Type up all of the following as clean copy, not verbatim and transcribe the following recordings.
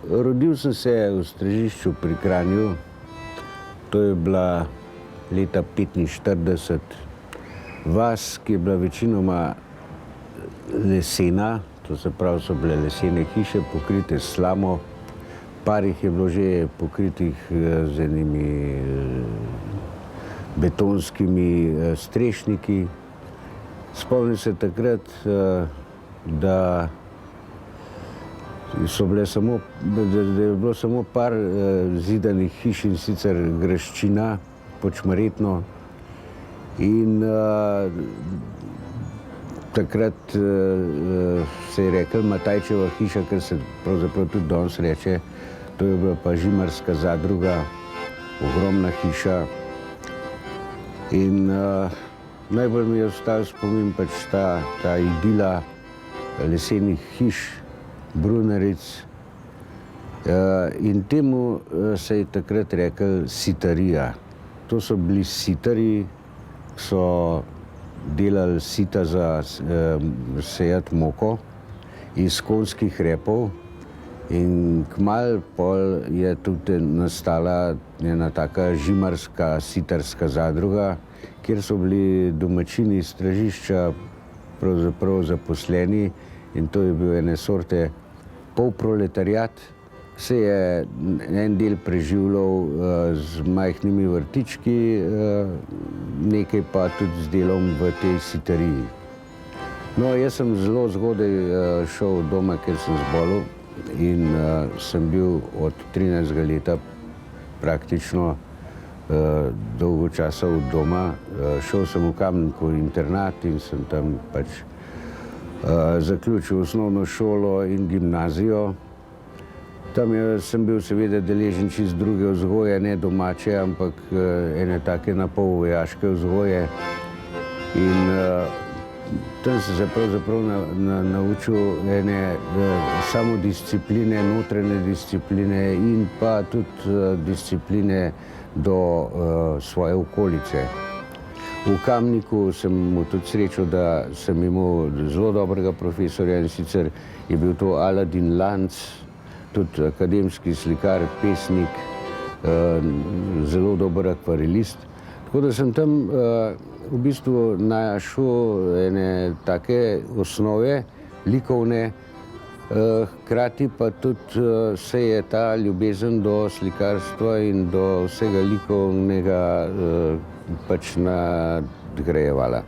Rodil sem se v Stražišču pri Kranju. To je bila leta 1945. Vas, ki je bila večinoma lesena, to se pravi, so bile lesene hiše pokrite s slamo. Par jih je bilo že pokritih z enimi betonskimi strešniki. Spomnim se takrat, da je bilo samo par zidanih hiš, in sicer Graščina, Počmaretno. In takrat se je rekel Matajčeva hiša, ker se pravzaprav tudi danes reče. To je bila pa Žimarska zadruga, ogromna hiša. In najbolj mi je ostal spomin pač ta idila lesenih hiš, brunaric. In temu se je takrat rekel sitarija. To so bili sitarji, ki so delali sita za sejati moko iz konjskih repov. In kmalu pol je tudi nastala ena taka žimarska sitarska zadruga, kjer so bili domačini Stražišča pravzaprav zaposleni, in to je bil ene sorte polproletariat. Se je en del preživljal z majhnimi vrtički, nekaj pa tudi z delom v tej sitariji. No, jaz sem zelo zgodaj šel od doma, ker sem zbolel, in sem bil od 13. leta praktično dolgo časa od doma. Šel sem v Kamniku internat in sem tam pač zaključil osnovno šolo in gimnazijo. Tam sem bil seveda deležen čisto druge vzgoje, ne domače, ampak ene take napol vojaške vzgoje. In tam sem se pravzaprav naučil ene samodiscipline, notranje discipline in pa tudi discipline do svoje okolice. V Kamniku sem imel tudi srečo, da sem imel zelo dobrega profesorja, in sicer je bil to Aladin Lanc, tudi akademski slikar, pesnik, zelo dober akvarelist. Tako da sem tam v bistvu našel ene take osnove likovne, hkrati pa tudi se je ta ljubezen do slikarstva in do vsega likovnega pač nadgrajevala.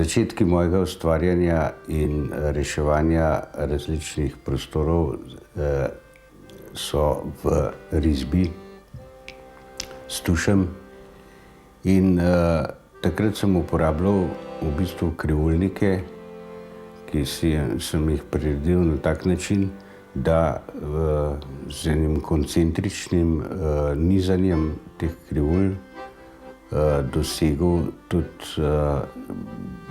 Začetki mojega ustvarjanja in reševanja različnih prostorov so v risbi s tušem, in takrat sem uporabljal v bistvu krivulnike, ki sem jih priredil na tak način, da z enim koncentričnim nizanjem teh krivulj dosegel tudi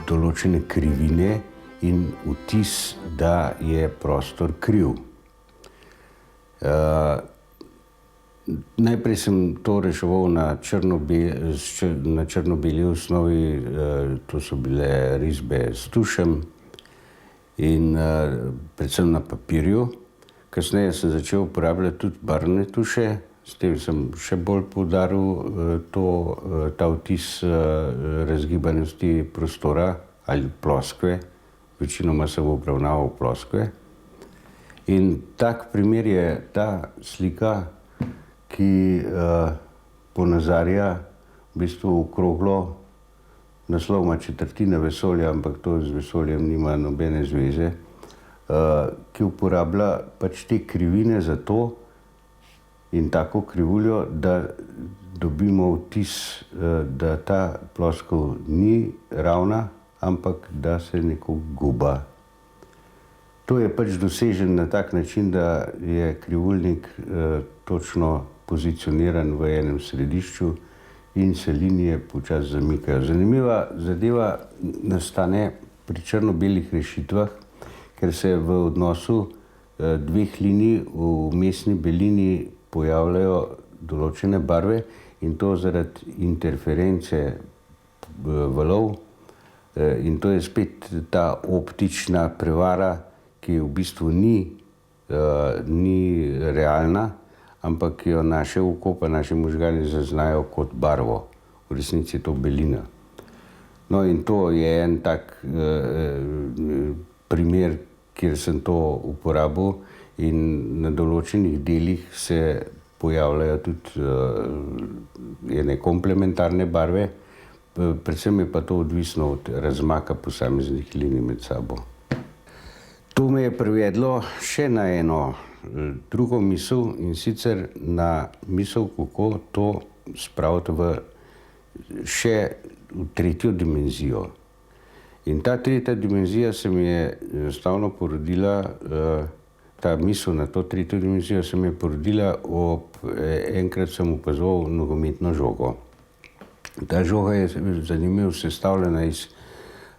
določene krivine in vtis, da je prostor kriv. Najprej sem to reševal na črno-beli osnovi, to so bile risbe s tušem in predvsem na papirju. Kasneje sem začel uporabljati tudi barvne tuše. S tem sem še bolj poudaril ta vtis razgibanosti prostora ali ploskve. Večinoma sem obravnaval ploskve. In tak primer je ta slika, ki ponazarja v bistvu okroglo, naslov ima Četrtina vesolja, ampak to z vesoljem nima nobene zveze, ki uporablja pač te krivine za to, in tako krivuljo, da dobimo vtis, da ta ploskev ni ravna, ampak da se neko guba. To je pač dosežen na tak način, da je krivulnik točno pozicioniran v enem središču in se linije počasi zamikajo. Zanimiva zadeva nastane pri črno-belih rešitvah, ker se v odnosu dveh linij v vmesni belini pojavljajo določene barve in to zaradi interference valov. In to je spet ta optična prevara, ki v bistvu ni realna, ampak jo naše oko pa naši možgani zaznajo kot barvo. V resnici je to belina. No in to je en tak primer, kjer sem to uporabil in na določenih delih se pojavljajo tudi ene komplementarne barve, predvsem je pa to odvisno od razmaka posameznih linij med sabo. To me je privedlo še na eno drugo misel in sicer na misel, kako to spraviti v tretjo dimenzijo. In ta tretja dimenzija se mi je enostavno porodila, ta misel na to tretjo dimenzijo se mi je porodila enkrat sem opazoval nogometno žogo. Ta žoga je zanimivo sestavljena iz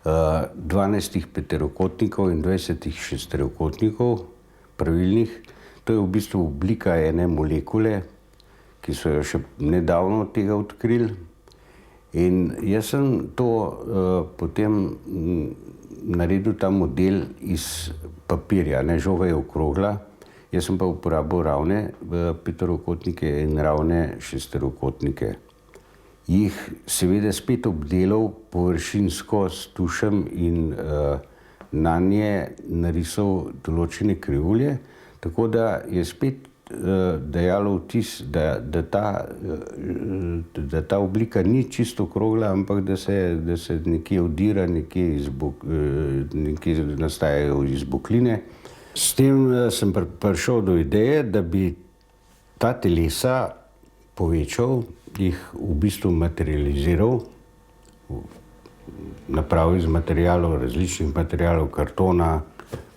12 peterokotnikov in 20 šesterokotnikov pravilnih. To je v bistvu oblika ene molekule, ki so jo še nedavno od tega odkrili. In jaz sem to potem naredil ta model iz papirja. Žoga je okrogla, jaz sem pa uporabil ravne peterokotnike in ravne šesterokotnike. Jih seveda spet obdelal površinsko s tušem in nanje narisal določene krivulje, tako da je spet dajalo vtis, da ta oblika ni čisto okrogla, ampak da se nekje odira, nekje nastajajo izbokline. S tem sem prišel do ideje, da bi ta telesa povečal, jih v bistvu materializiral, napravil iz različnih materialov, kartona,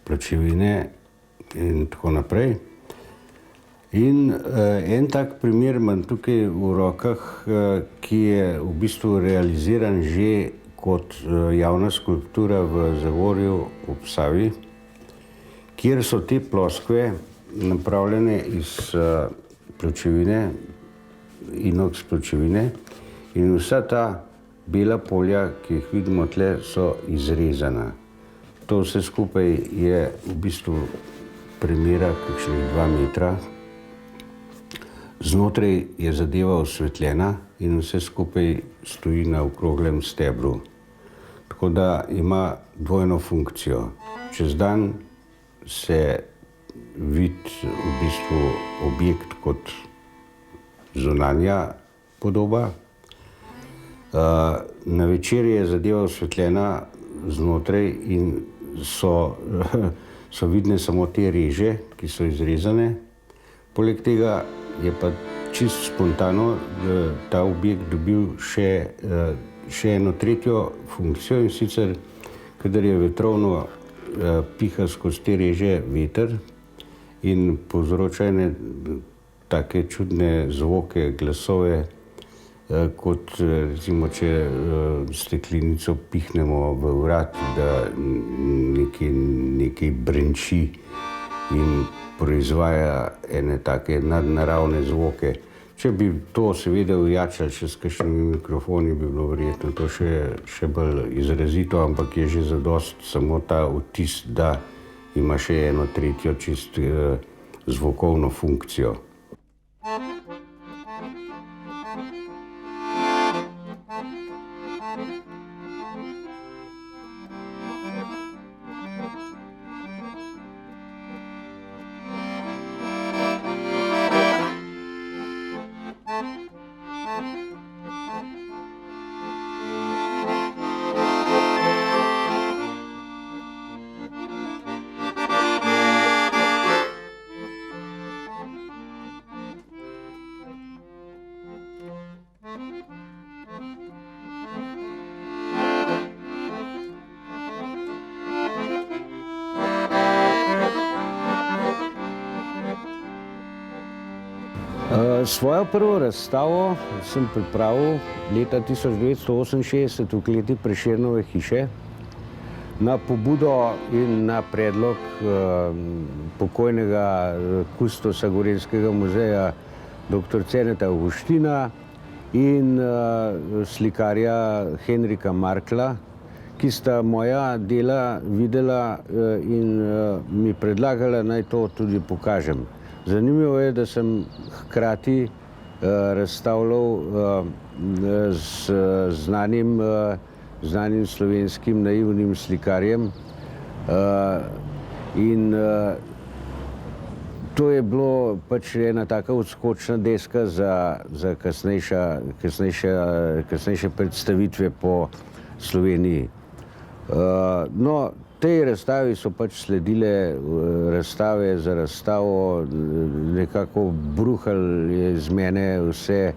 pločevine in tako naprej. In en tak primer imam tukaj v rokah, ki je v bistvu realiziran že kot javna skulptura v Zagorju ob Savi, kjer so te ploskve napravljene iz pločevine, inoks pločevine, in vsa ta bela polja, ki jih vidimo tle, so izrezana. To vse skupaj je v bistvu premera kakšnih 2 metra. Znotraj je zadeva osvetljena in vse skupaj stoji na okroglem stebru. Tako da ima dvojno funkcijo. Čez dan se vidi v bistvu objekt kot zunanja podoba. Na večer je zadeva osvetljena znotraj in so vidne samo te reže, ki so izrezane. Poleg tega je pa čisto spontano ta objekt dobil še eno tretjo funkcijo, in sicer, kadar je vetrovno, piha skozi te reže veter in povzroča ene take čudne zvoke, glasove, kot recimo, če steklenico pihnemo v vrat, da nekaj brenči in proizvaja ene take nadnaravne zvoke. Če bi to seveda ojačali še s kakšnimi mikrofoni, bi bilo verjetno to še bolj izrazito, ampak je že zadost samo ta vtis, da ima še eno tretjo čisto zvokovno funkcijo. Svojo prvo razstavo sem pripravil leta 1968 v kleti Prešernove hiše na pobudo in na predlog pokojnega kustosa Gorenjskega muzeja dr. Ceneta Avguština in slikarja Henrika Markla, ki sta moja dela videla in mi predlagala, naj to tudi pokažem. Zanimivo je, da sem hkrati razstavljal z znanim slovenskim naivnim slikarjem in to je bilo pač ena taka odskočna deska za kasnejše predstavitve po Sloveniji. No, tej razstavi so pač sledile razstave za razstavo, nekako bruhal je iz mene vse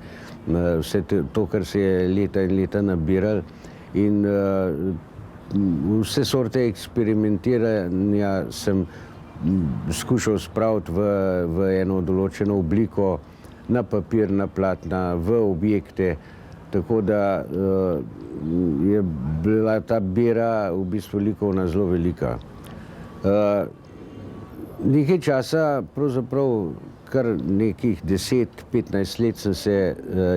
to, kar se je leta in leta nabiral, in vse sorte eksperimentiranja sem skušal spraviti v eno določeno obliko, na papir, na platna, v objekte, tako da je bila ta bera v bistvu likovna zelo velika. Nekaj časa, pravzaprav kar nekih 10-15 let sem se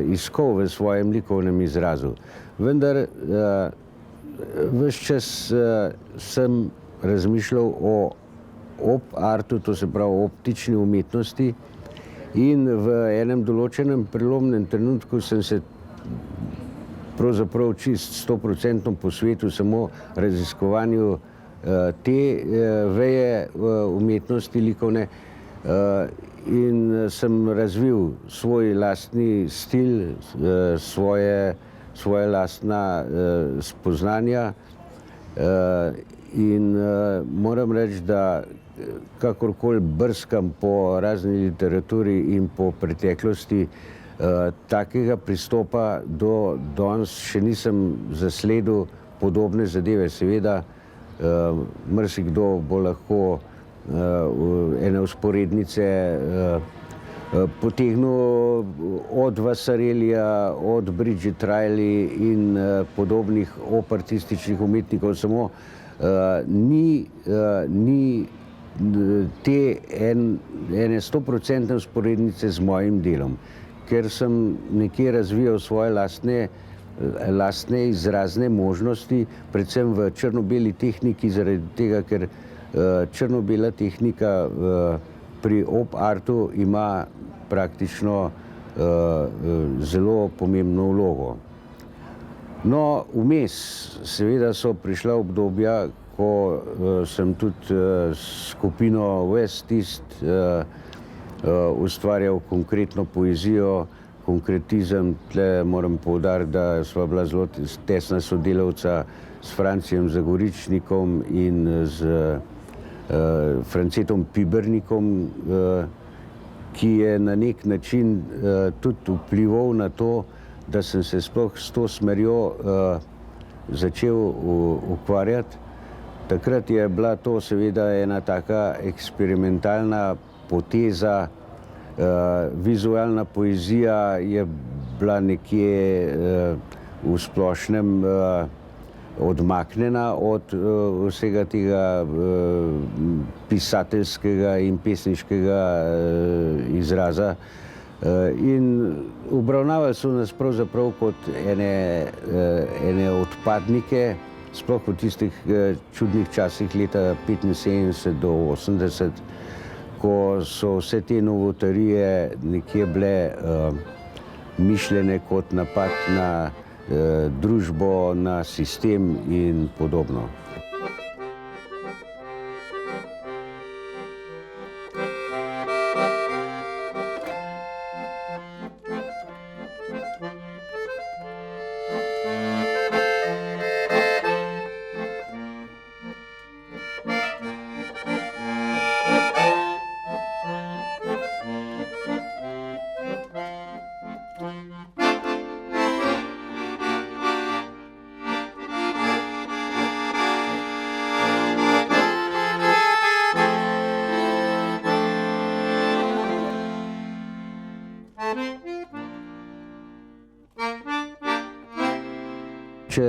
iskal v svojem likovnem izrazu, vendar ves čas sem razmišljal o op-artu, to se pravi optični umetnosti, in v enem določenem prelomnem trenutku sem se pravzaprav čist 100% posvetil samo raziskovanju te veje umetnosti likovne in sem razvil svoj lastni stil, svoje lastna spoznanja in moram reči, da kakorkoli brskam po razni literaturi in po preteklosti, takega pristopa do danes še nisem zasledil podobne zadeve. Seveda, marsikdo bo lahko ene vzporednice potegnil od Vasarelija, od Bridget Riley in podobnih opartističnih umetnikov, samo ni te ene 100% vzporednice z mojim delom, ker sem nekje razvijal svoje lastne izrazne možnosti, predvsem v črno-beli tehniki, zaradi tega, ker črno-bela tehnika pri op-artu ima praktično zelo pomembno vlogo. No, vmes seveda so prišla obdobja, ko sem tudi s skupino West East ustvarjal konkretno poezijo, konkretizem. Tle moram poudariti, da sva bila zelo tesna sodelavca s Francijem Zagoričnikom in z Francetom Pibernikom, ki je na nek način tudi vplival na to, da sem se sploh s to smerjo začel ukvarjati. Takrat je bila to seveda ena taka eksperimentalna poteza, vizualna poezija je bila nekje v splošnem odmaknjena od vsega tega pisateljskega in pesniškega izraza in obravnavali so nas pravzaprav kot ene odpadnike, sploh v tistih čudnih časih leta 75 do 80, ko so vse te novotarije nekje bile mišljene kot napad na družbo, na sistem in podobno. Če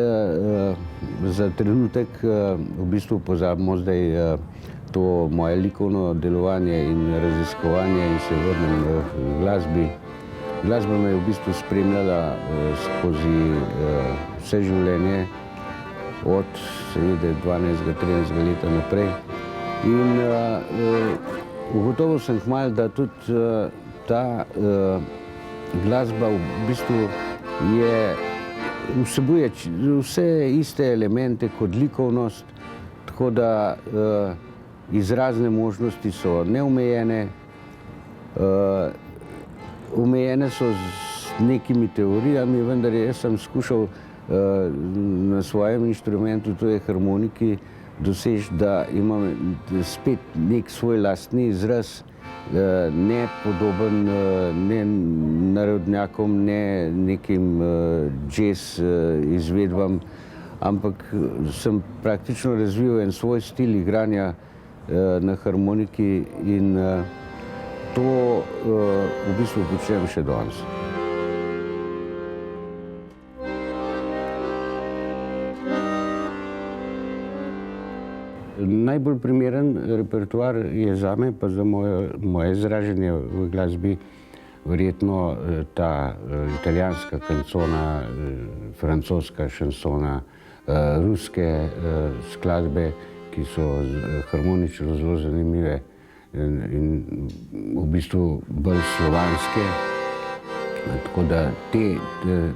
za trenutek v bistvu pozabimo zdaj to moje likovno delovanje in raziskovanje in se vrnem v glasbi. Glasba me je v bistvu spremljala skozi vse življenje, od seveda 12-13 leta naprej. In ugotovil sem kmalu, da tudi ta glasba v bistvu vsebuje vse iste elemente kot likovnost, tako da izrazne možnosti so neomejene, omejene so z nekimi teorijami, vendar jaz sem skušal na svojem inštrumentu, to je harmoniki, doseči, da imam spet nek svoj lastni izraz, ne podoben ne narodnjakom, ne nekim jazz izvedbam, ampak sem praktično razvil en svoj stil igranja na harmoniki in to v bistvu počnem še danes. Najbolj primeren repertoar je zame, pa za moje izražanje v glasbi, verjetno ta italijanska kancona, francoska šansona, ruske skladbe, ki so harmonično zelo zanimive in v bistvu bolj slovanske. Tako da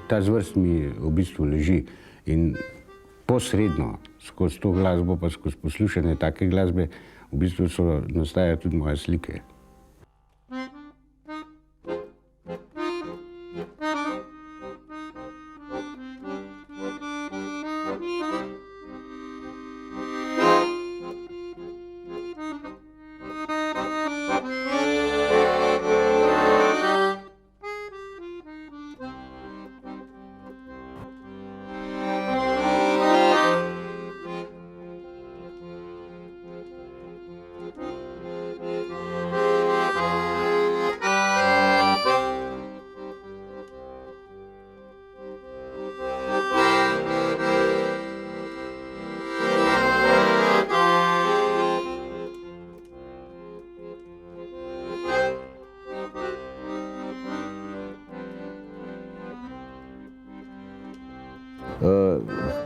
ta zvrst mi v bistvu leži in posredno skozi to glasbo pa skozi poslušanje take glasbe v bistvu nastajajo tudi moje slike.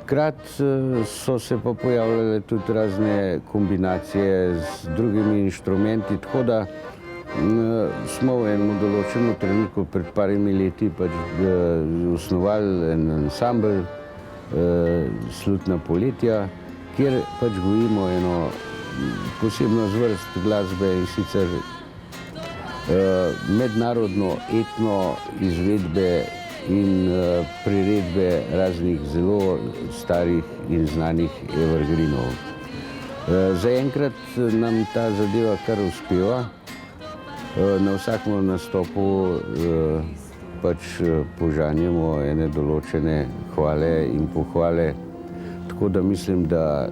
Hkrati so se pa pojavljale tudi razne kombinacije z drugimi inštrumenti, tako da smo v enem določenem trenutku pred parimi leti osnovali en ansambel Slutna poletja, kjer gojimo eno posebno zvrst glasbe in sicer mednarodno etno izvedbe in priredbe raznih zelo starih in znanih evergreenov. Zaenkrat nam ta zadeva kar uspeva. Na vsakem nastopu požanjemo ene določene hvale in pohvale. Tako da mislim, da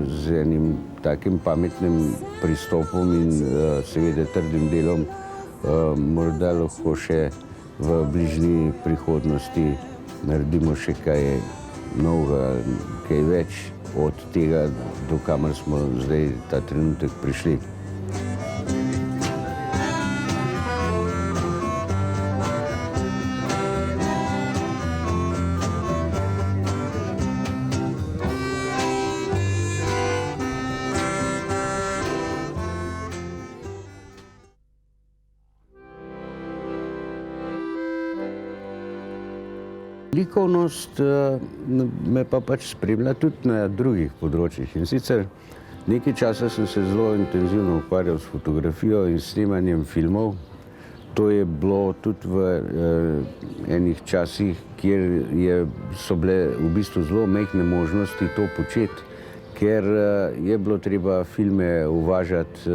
z enim takim pametnim pristopom in seveda trdim delom morda lahko še v bližnji prihodnosti naredimo še kaj novega, kaj več od tega, do kamer smo zdaj ta trenutek prišli. Likovnost me pa spremlja tudi na drugih področjih. In sicer nekaj časa sem se zelo intenzivno ukvarjal s fotografijo in snemanjem filmov. To je bilo tudi v enih časih, kjer so bile v bistvu zelo majhne možnosti to početi, ker je bilo treba filme uvažati,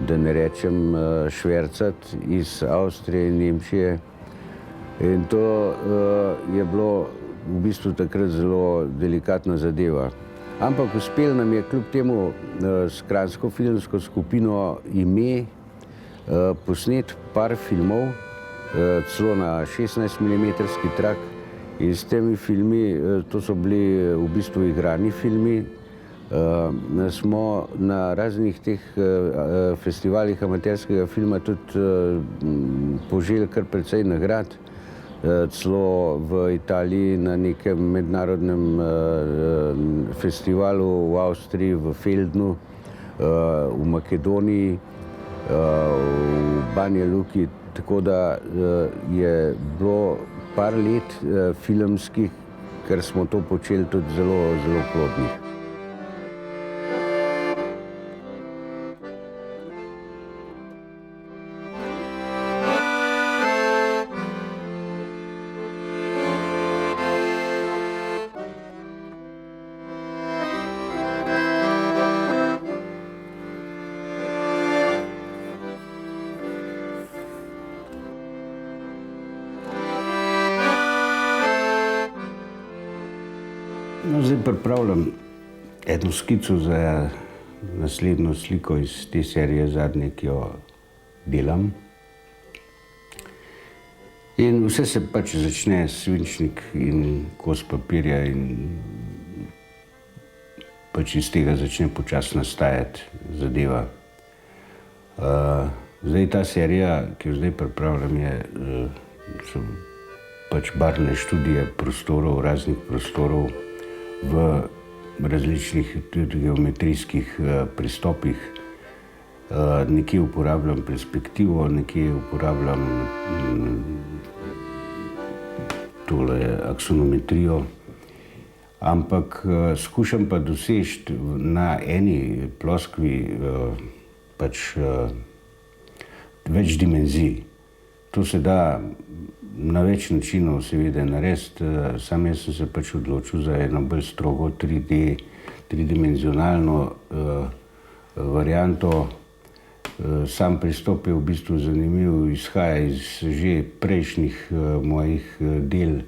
da ne rečem švercati iz Avstrije in Nemčije. In to je bilo v bistvu takrat zelo delikatna zadeva. Ampak uspelo nam je kljub temu s kranjsko filmsko skupino Ime posneti par filmov celo na 16 mm trak. In s temi filmi, to so bili v bistvu igrani filmi, smo na raznih teh festivalih amaterskega filma tudi poželi kar precej nagrad. Celo v Italiji na nekem mednarodnem festivalu, v Avstriji, v Feldnu, v Makedoniji, v Banja Luki. Tako da je bilo par let filmskih, ker smo to počeli tudi zelo, zelo plodnih. No, zdaj pripravljam eno skico za naslednjo sliko iz te serije zadnje, ki jo delam. In vse se pač začne svinčnik in kos papirja in pač iz tega začne počasi nastajati zadeva. Zdaj ta serija, ki jo zdaj pripravljam, so pač barvne študije prostorov, raznih prostorov v različnih tudi geometrijskih pristopih. Nekje uporabljam perspektivo, nekje uporabljam tole aksonometrijo, ampak skušam pa doseči na eni ploskvi pač več dimenzij. To se da na več načinov seveda narediti, sam jaz sem se pač odločil za eno bolj strogo 3D-dimenzionalno varianto. Sam pristop je v bistvu zanimiv, izhaja iz že prejšnjih mojih del,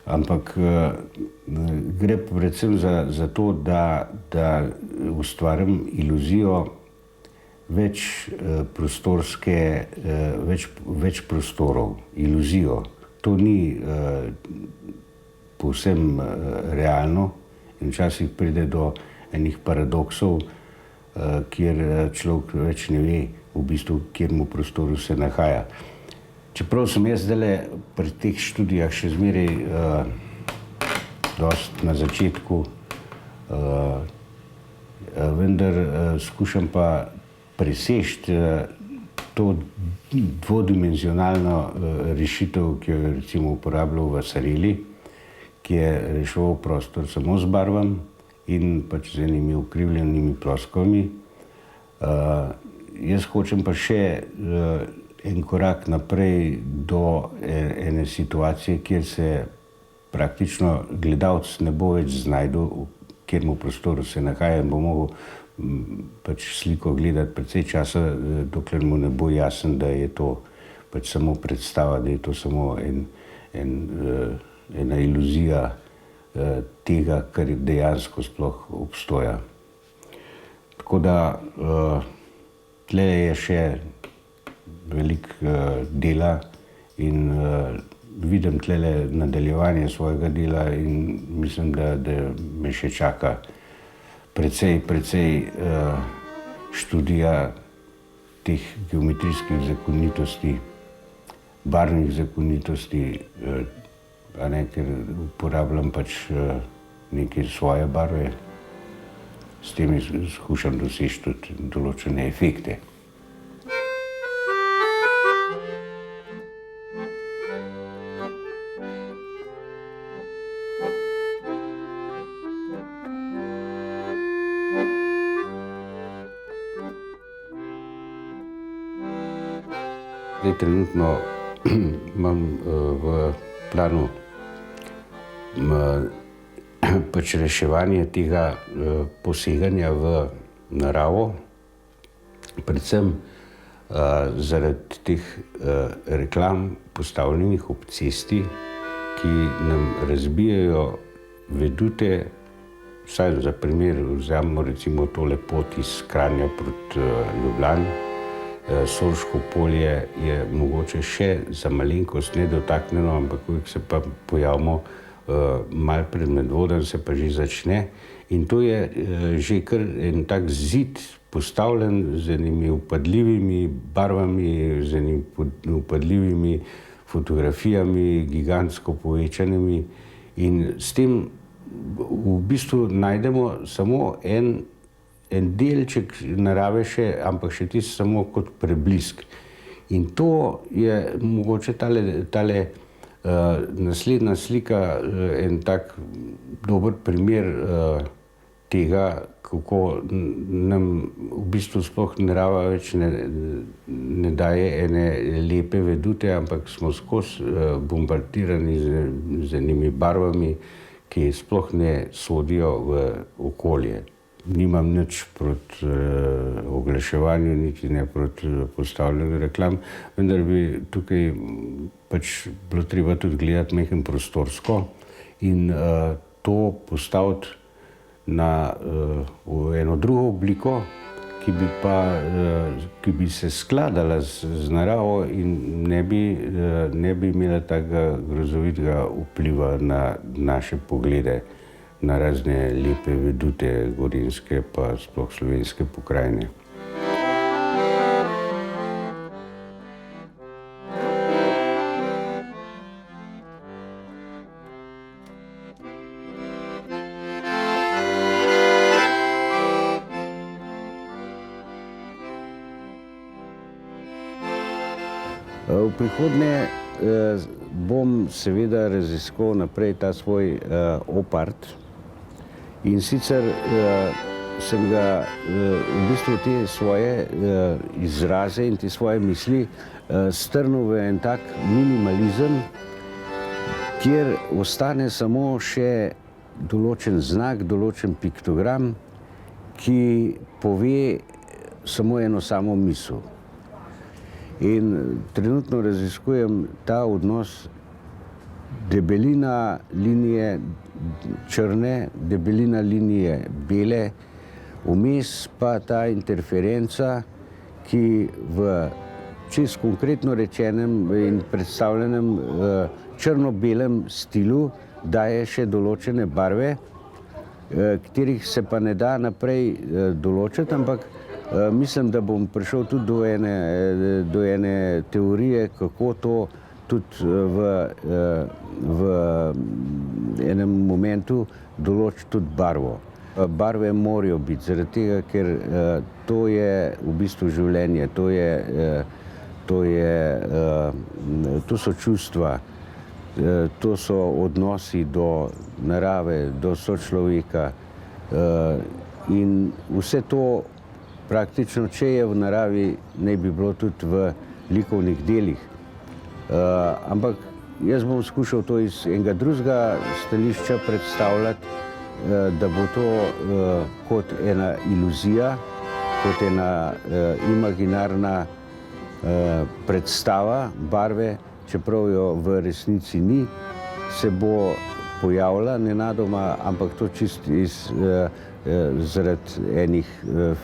ampak gre predvsem za to, da ustvarim iluzijo več prostorov, iluzijo. To ni povsem realno in včasih pride do enih paradoksov, kjer človek več ne ve, v bistvu, v katerem prostoru se nahaja. Čeprav sem jaz zdajle pri teh študijah še zmeraj dosti na začetku, vendar skušam pa preseči to dvodimenzionalno rešitev, ki jo je recimo uporabljal Vasarely, ki je reševal prostor samo z barvami in pač z enimi ukrivljenimi ploskvami. Jaz hočem pa še en korak naprej do ene situacije, kjer se praktično gledalec ne bo več znašel, v katerem prostoru se nahaja, in bo mogel pač sliko gledati precej časa, dokler mu ne bo jasen, da je to pač samo predstava, da je to samo ena iluzija tega, kar dejansko sploh obstoja. Tako da tle je še veliko dela in vidim tle nadaljevanje svojega dela in mislim, da me še čaka precej študija teh geometrijskih zakonitosti, barvnih zakonitosti, ker uporabljam pač neke svoje barve, s tem skušam doseči tudi določene efekte. Zdaj trenutno imam v planu pač reševanje tega poseganja v naravo, predvsem zaradi teh reklam postavljenih ob cesti, ki nam razbijajo vedute, vsaj za primer vzamemo recimo tole pot iz Kranja proti Ljubljani, Sorško polje je mogoče še za malenkost nedotaknjeno, ampak ko se pa pojavimo malo pred Medvodom, se pa že začne. In to je že kar en tak zid postavljen z enimi vpadljivimi barvami, z enimi vpadljivimi fotografijami, gigantsko povečanimi. In s tem v bistvu najdemo samo en delček narave še, ampak še tisti samo kot preblisk. In to je mogoče tale naslednja slika en tak dober primer tega, kako nam v bistvu sploh narava več ne daje ene lepe vedute, ampak smo skozi bombardirani z enimi barvami, ki sploh ne sodijo v okolje. Nimam nič proti oglaševanju, niti ne proti postavljanju reklam, vendar bi tukaj pač bilo treba tudi gledati majhen prostorsko in to postaviti v eno drugo obliko, ki bi se skladala z naravo in ne bi imela takega grozovitega vpliva na naše poglede, na razne lepe vedute gorenjske pa sploh slovenske pokrajine. V prihodnje bom seveda raziskoval naprej ta svoj opart. In sicer sem ga v bistvu te svoje izraze in te svoje misli strnil v en tak minimalizem, kjer ostane samo še določen znak, določen piktogram, ki pove samo eno samo misel. In trenutno raziskujem ta odnos debelina linije črne, debelina linije bele, vmes pa ta interferenca, ki v čisto konkretno rečenem in predstavljenem črno-belem stilu daje še določene barve, katerih se pa ne da naprej določiti, ampak mislim, da bom prišel tudi do ene teorije, kako to tudi v enem momentu določi tudi barvo. Barve morajo biti, zaradi tega, ker to je v bistvu življenje, to so čustva, to so odnosi do narave, do sočloveka in vse to praktično, če je v naravi, naj bi bilo tudi v likovnih delih. Ampak jaz bom skušal to iz enega drugega stališča predstavljati, da bo to kot ena iluzija, kot ena imaginarna predstava barve, čeprav jo v resnici ni, se bo pojavila nenadoma, ampak to čist zaradi enih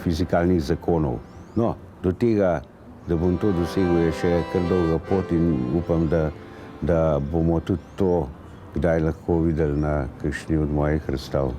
fizikalnih zakonov. No, do tega, da bom to dosegel, je še kar dolga pot in upam, da bomo tudi to kdaj lahko videli na kakšni od mojih razstav.